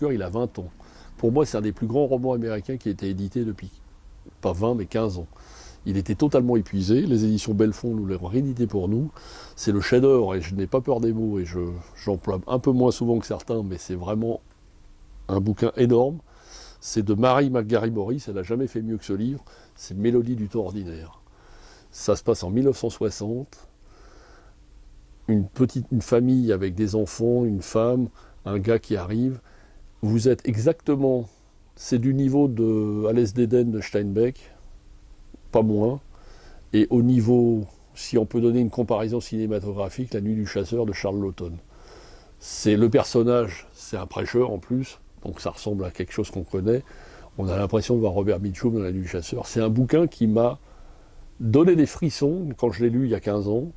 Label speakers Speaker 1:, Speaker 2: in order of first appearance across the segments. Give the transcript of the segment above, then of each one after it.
Speaker 1: cœur, il a 20 ans. Pour moi, c'est un des plus grands romans américains qui a été édité depuis, pas 20, mais 15 ans. Il était totalement épuisé, les éditions Belfond nous l'ont réédité pour nous. C'est le chef-d'œuvre, et je n'ai pas peur des mots, et j'emploie un peu moins souvent que certains, mais c'est vraiment un bouquin énorme. C'est de Mary McGarry Morris, elle n'a jamais fait mieux que ce livre, c'est Mélodie du temps ordinaire. Ça se passe en 1960. Une famille avec des enfants, une femme, un gars qui arrive. Vous êtes exactement, c'est du niveau de Alès d'Éden de Steinbeck, pas moins. Et au niveau, si on peut donner une comparaison cinématographique, La Nuit du chasseur de Charles Laughton. C'est le personnage, c'est un prêcheur en plus, donc ça ressemble à quelque chose qu'on connaît. On a l'impression de voir Robert Mitchum dans La Nuit du chasseur. C'est un bouquin qui m'a donné des frissons quand je l'ai lu il y a 15 ans.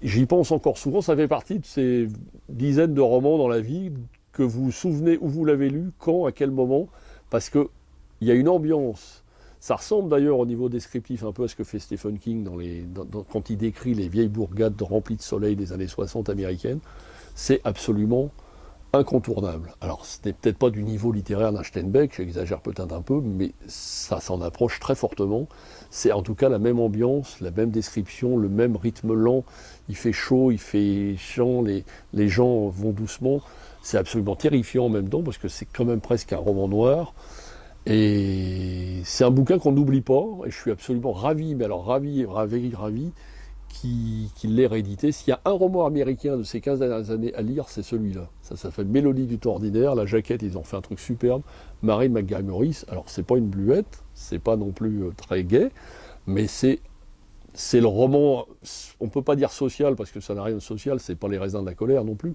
Speaker 1: J'y pense encore souvent, ça fait partie de ces dizaines de romans dans la vie que vous vous souvenez où vous l'avez lu, quand, à quel moment, parce qu'il y a une ambiance. Ça ressemble d'ailleurs au niveau descriptif un peu à ce que fait Stephen King quand il décrit les vieilles bourgades remplies de soleil des années 60 américaines. C'est absolument incontournable. Alors, ce n'est peut-être pas du niveau littéraire d'un Steinbeck, j'exagère peut-être un peu, mais ça s'en approche très fortement. C'est en tout cas la même ambiance, la même description, le même rythme lent. Il fait chaud, il fait chiant, les gens vont doucement. C'est absolument terrifiant en même temps, parce que c'est quand même presque un roman noir. Et c'est un bouquin qu'on n'oublie pas, et je suis absolument ravi, mais alors ravi, qu'il l'ait réédité. S'il y a un roman américain de ces 15 dernières années à lire, c'est celui-là. Ça s'appelle Mélodie du temps ordinaire. La jaquette, ils ont fait un truc superbe. Mary McGarry Morris, alors c'est pas une bluette, c'est pas non plus très gai, mais c'est le roman, on peut pas dire social, parce que ça n'a rien de social, c'est pas Les raisins de la colère non plus,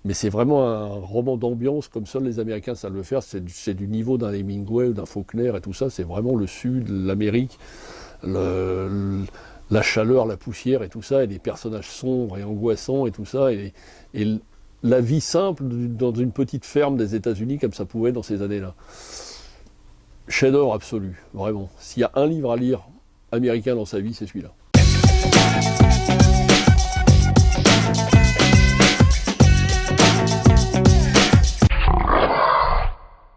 Speaker 1: mais c'est vraiment un roman d'ambiance, comme seuls les Américains savent le faire. C'est du niveau d'un Hemingway ou d'un Faulkner et tout ça, c'est vraiment le sud, l'Amérique, la chaleur, la poussière et tout ça, et des personnages sombres et angoissants et tout ça, et la vie simple dans une petite ferme des États-Unis comme ça pouvait être dans ces années-là. Chef-d'œuvre absolu, vraiment. S'il y a un livre à lire américain dans sa vie, c'est celui-là.